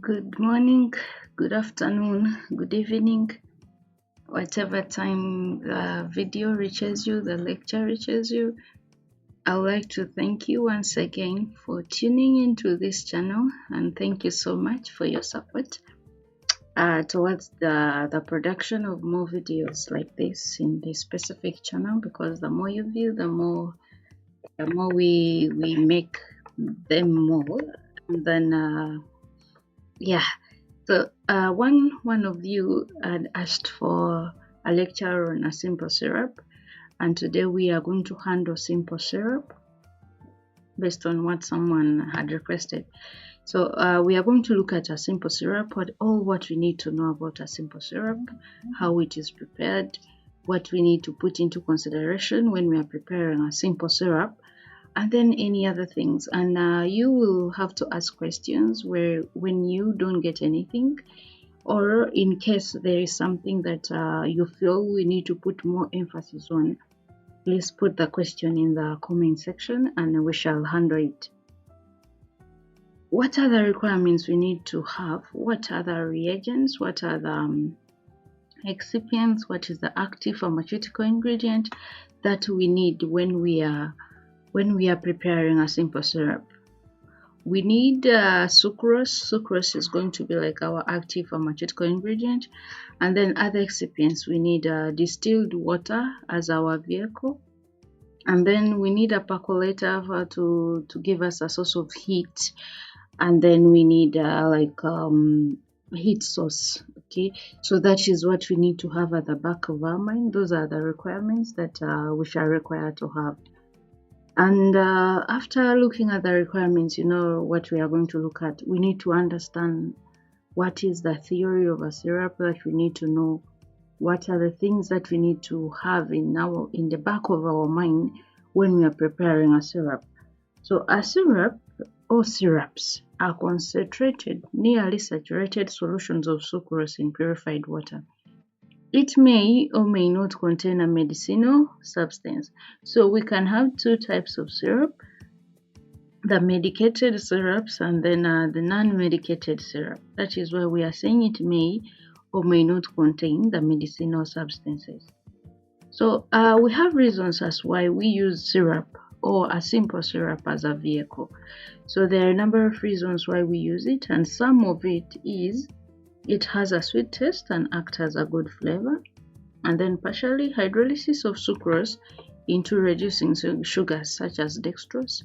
Good morning, good afternoon, good evening, whatever time the video reaches you, the lecture reaches you. I would like to thank you once again for tuning into this channel, and thank you so much for your support towards the production of more videos like this in this specific channel, because the more you view, the more we make them more. And then yeah. So one of you had asked for a lecture on a simple syrup, and today we are going to handle simple syrup based on what someone had requested. So we are going to look at a simple syrup, what we need to know about a simple syrup, how it is prepared, what we need to put into consideration when we are preparing a simple syrup, and then any other things. And you will have to ask questions when you don't get anything, or in case there is something that you feel we need to put more emphasis on, please put the question in the comment section and we shall handle it. What are the requirements we need to have? What are the reagents? What are the excipients? What is the active pharmaceutical ingredient that we need when we are preparing a simple syrup? We need sucrose. Sucrose is going to be like our active pharmaceutical ingredient. And then other excipients, we need distilled water as our vehicle. And then we need a percolator to give us a source of heat. And then we need heat source. Okay, so that is what we need to have at the back of our mind. Those are the requirements that we shall require to have. And after looking at the requirements, you know what we are going to look at. We need to understand what is the theory of a syrup, that we need to know what are the things that we need to have in the back of our mind when we are preparing a syrup. So a syrup or syrups are concentrated, nearly saturated solutions of sucrose in purified water. It may or may not contain a medicinal substance. So we can have two types of syrup, the medicated syrups and then the non-medicated syrup. That is why we are saying it may or may not contain the medicinal substances. So we have reasons as why we use syrup or a simple syrup as a vehicle. So there are a number of reasons why we use it, and some of it is it has a sweet taste and acts as a good flavor. And then partially hydrolysis of sucrose into reducing sugars such as dextrose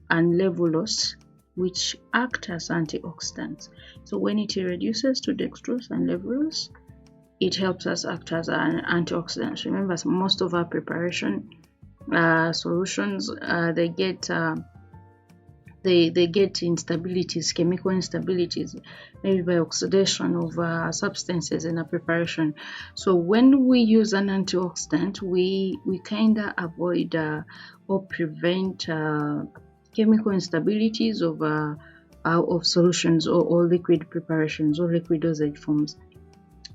and levulose, which act as antioxidants. So when it reduces to dextrose and levulose, it helps us act as an antioxidant. Remember, most of our preparation solutions, they get instabilities, chemical instabilities, maybe by oxidation of substances in a preparation. So when we use an antioxidant, we kind of avoid or prevent chemical instabilities of solutions or liquid preparations or liquid dosage forms.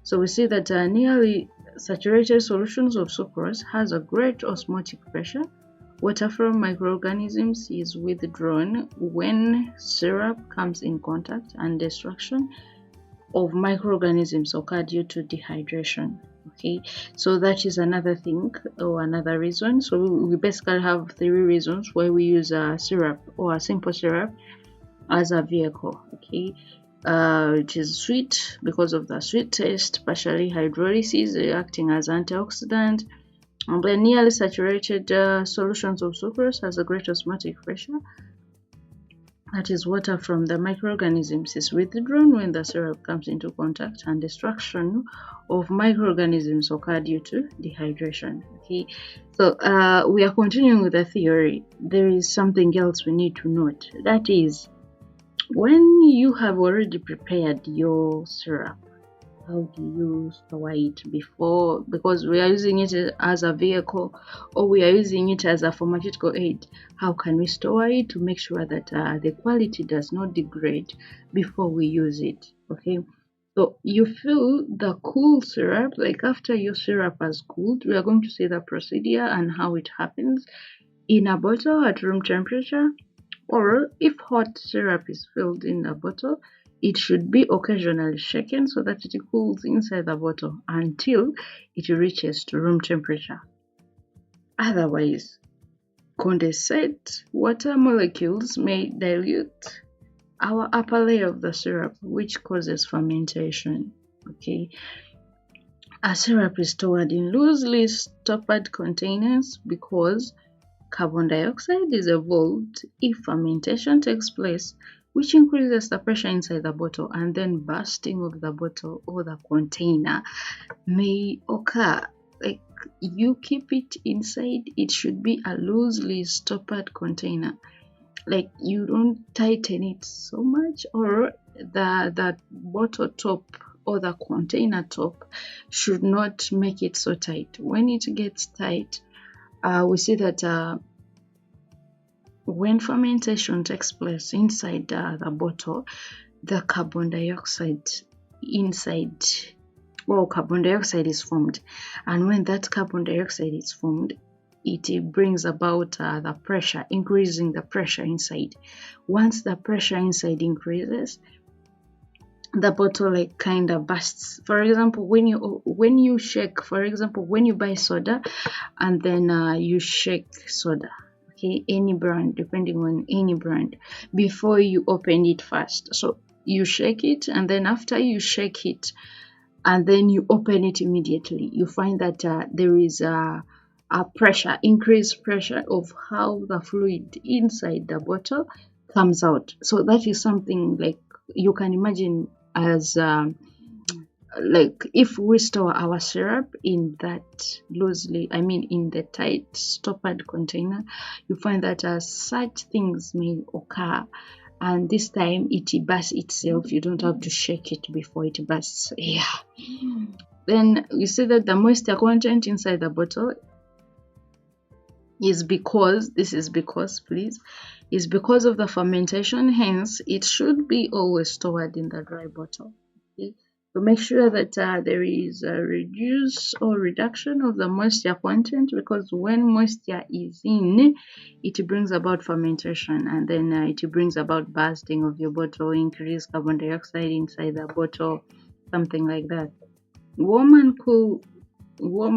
So we see that nearly saturated solutions of sucrose has a great osmotic pressure. Water from microorganisms is withdrawn when syrup comes in contact, and destruction of microorganisms occur due to dehydration. Okay, so that is another thing or another reason. So we basically have three reasons why we use a syrup or a simple syrup as a vehicle. Okay, it is sweet because of the sweet taste, partially hydrolysis acting as antioxidant. And then nearly saturated solutions of sucrose has a great osmotic pressure. That is, water from the microorganisms is withdrawn when the syrup comes into contact, and destruction of microorganisms occur due to dehydration. Okay, so we are continuing with the theory. There is something else we need to note. That is, when you have already prepared your syrup, how do you store it before? Because we are using it as a vehicle, or we are using it as a pharmaceutical aid. How can we store it to make sure that the quality does not degrade before we use it? Okay, so you fill the cool syrup, like after your syrup has cooled, we are going to see the procedure and how it happens in a bottle at room temperature, or if hot syrup is filled in a bottle, It should be occasionally shaken so that it cools inside the bottle until it reaches to room temperature. Otherwise, condensate water molecules may dilute our upper layer of the syrup, which causes fermentation. Okay, a syrup is stored in loosely stoppered containers because carbon dioxide is evolved if fermentation takes place, which increases the pressure inside the bottle, and then bursting of the bottle or the container may occur. Like, you keep it inside, it should be a loosely stoppered container. Like, you don't tighten it so much, or the bottle top or the container top should not make it so tight. When it gets tight, we see that when fermentation takes place inside the bottle, the carbon dioxide inside, well, carbon dioxide is formed, and when that carbon dioxide is formed, it brings about the pressure, increasing the pressure inside. Once the pressure inside increases, the bottle like kind of bursts. For example, when you shake, for example, when you buy soda and then you shake soda, okay, any brand, depending on any brand, before you open it first. So you shake it, and then after you shake it and then you open it immediately, you find that there is a pressure, increased pressure of how the fluid inside the bottle comes out. So that is something like you can imagine as like if we store our syrup in that loosely, I mean in the tight stoppered container, you find that such things may occur, and this time it bursts itself. You don't have to shake it before it bursts. Yeah. Then you see that the moisture content inside the bottle is because of the fermentation. Hence, it should be always stored in the dry bottle. Okay? So make sure that there is a reduction of the moisture content, because when moisture is in, it brings about fermentation, and then it brings about bursting of your bottle, increased carbon dioxide inside the bottle, something like that. Warm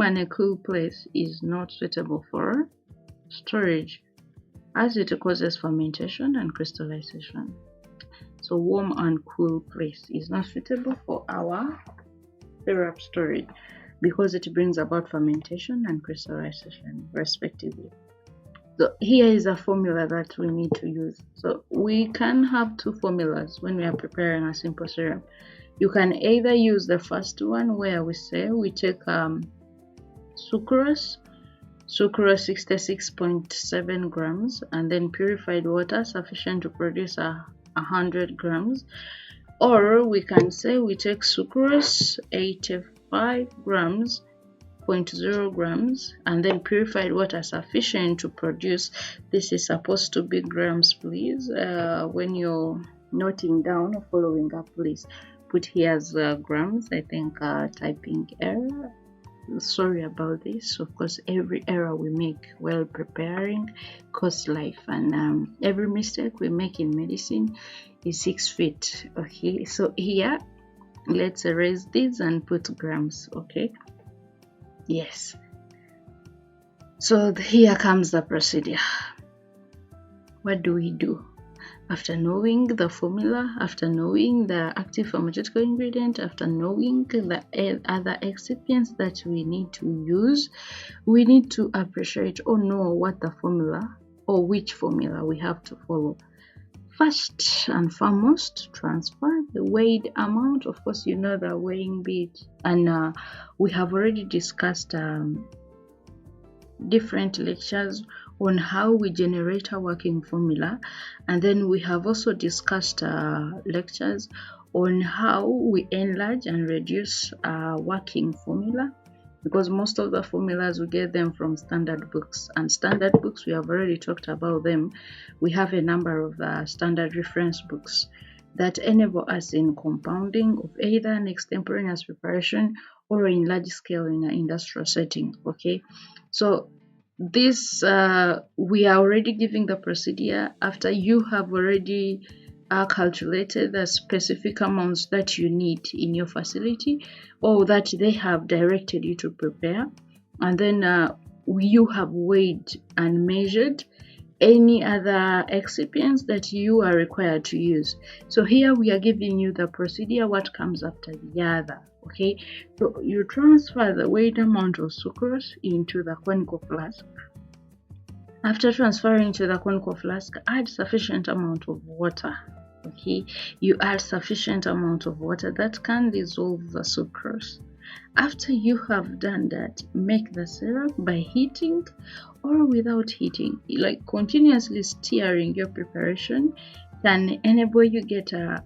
and a cool place is not suitable for storage, as it causes fermentation and crystallization. So warm and cool place is not suitable for our syrup storage because it brings about fermentation and crystallization respectively. So here is a formula that we need to use. So we can have two formulas when we are preparing a simple syrup. You can either use the first one where we say we take sucrose 66.7 grams, and then purified water sufficient to produce 100 grams. Or we can say we take sucrose 85 grams, 0.0 grams, and then purified water sufficient to produce, this is supposed to be grams, please. When you're noting down or following up, please put here as grams. I think typing error. Sorry about this. Of course, every error we make while preparing costs life, and every mistake we make in medicine is 6 feet. Okay, so here let's erase this and put grams. Okay, yes. So here comes the procedure. What do we do? After knowing the formula, after knowing the active pharmaceutical ingredient, after knowing the other excipients that we need to use, we need to appreciate or know what the formula or which formula we have to follow. First and foremost, transfer the weighed amount. Of course, you know the weighing bit, and we have already discussed different lectures on how we generate a working formula, and then we have also discussed lectures on how we enlarge and reduce a working formula, because most of the formulas we get them from standard books, and standard books we have already talked about them. We have a number of standard reference books that enable us in compounding of either an extemporaneous preparation or in large scale in an industrial setting. Okay, so this we are already giving the procedure after you have already are calculated the specific amounts that you need in your facility or that they have directed you to prepare, and then you have weighed and measured any other excipients that you are required to use. So here we are giving you the procedure, what comes after the other. Okay, so you transfer the weighed amount of sucrose into the conical flask. After transferring to the conical flask, add sufficient amount of water. Okay, you add sufficient amount of water that can dissolve the sucrose. After you have done that, make the syrup by heating or without heating. Like continuously stirring your preparation can enable you get a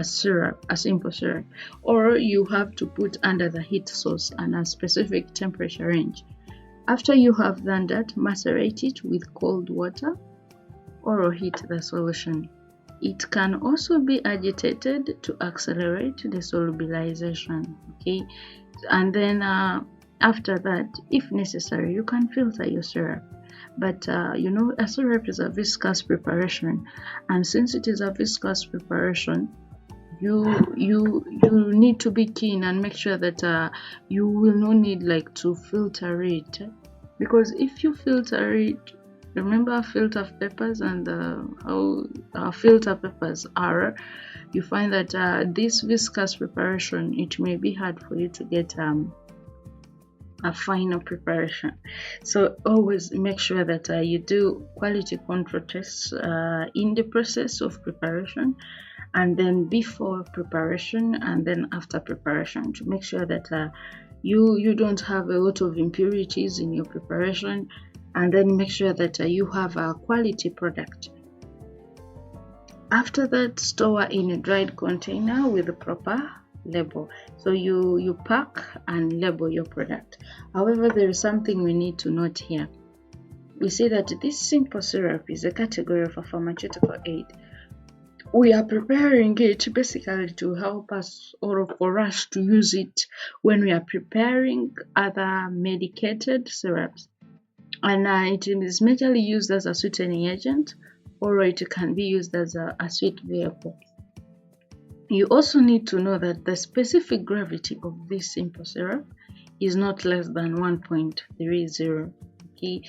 syrup, a simple syrup, or you have to put under the heat source and a specific temperature range. After you have done that, macerate it with cold water or heat the solution. It can also be agitated to accelerate the solubilization. Okay, and then after that, if necessary, you can filter your syrup. But you know, a syrup is a viscous preparation, and since it is a viscous preparation, you need to be keen and make sure that you will not need like to filter it, because if you filter it, remember filter peppers and how filter peppers are, you find that this viscous preparation, it may be hard for you to get a final preparation. So always make sure that you do quality control tests in the process of preparation, and then before preparation and then after preparation, to make sure that you don't have a lot of impurities in your preparation, and then make sure that you have a quality product. After that, store in a dried container with a proper label. So you pack and label your product. However, there is something we need to note here. We see that this simple syrup is a category of a pharmaceutical aid. We are preparing it basically to help us, or for us to use it when we are preparing other medicated syrups, and it is majorly used as a sweetening agent, or it can be used as a sweet vehicle. You also need to know that the specific gravity of this simple syrup is not less than 1.30. Okay,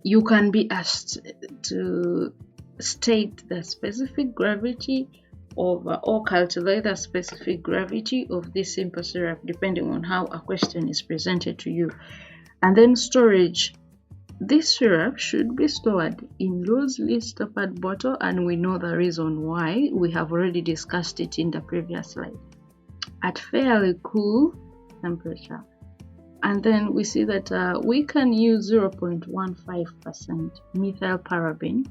you can be asked to state the specific gravity of or calculate the specific gravity of this simple syrup depending on how a question is presented to you. And then storage. This syrup should be stored in loosely stoppered bottle, and we know the reason why. We have already discussed it in the previous slide, at fairly cool temperature. And then we see that we can use 0.15% methyl paraben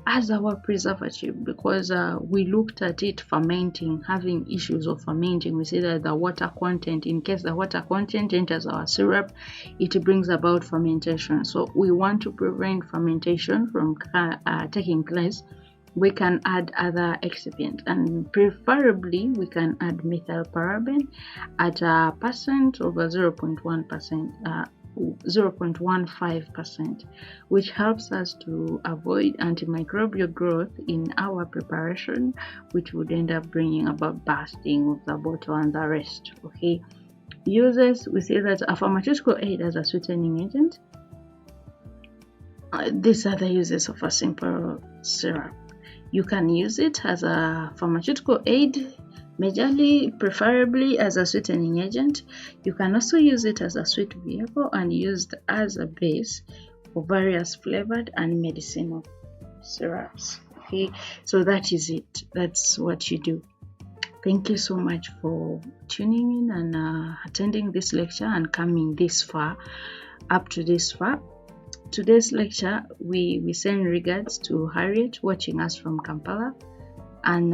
as our preservative, because we looked at it fermenting, having issues of fermenting. We see that the water content, in case the water content enters our syrup, it brings about fermentation. So we want to prevent fermentation from taking place. We can add other excipients, and preferably we can add methyl paraben at a percent over 0.15%, which helps us to avoid antimicrobial growth in our preparation, which would end up bringing about bursting of the bottle and the rest. Okay, uses, we say that a pharmaceutical aid as a sweetening agent. These are the uses of a simple syrup. You can use it as a pharmaceutical aid, majorly, preferably as a sweetening agent. You can also use it as a sweet vehicle and used as a base for various flavored and medicinal syrups. Okay, so that is it. That's what you do. Thank you so much for tuning in and attending this lecture and coming this far, up to this far. Today's lecture, we send regards to Harriet watching us from Kampala, and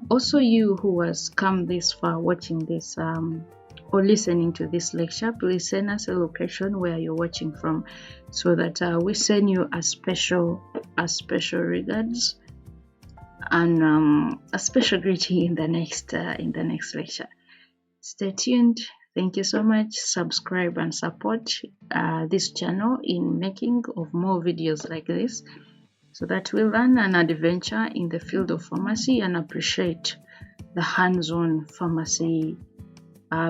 also you who has come this far watching this or listening to this lecture. Please send us a location where you're watching from, so that we send you a special regards and a special greeting in the next lecture. Stay tuned. Thank you so much. Subscribe and support this channel in making of more videos like this, so that we learn an adventure in the field of pharmacy and appreciate the hands-on pharmacy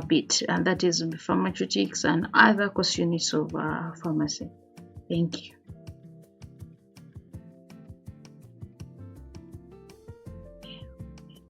bit, and that is pharmaceutics and other course units of pharmacy. Thank you.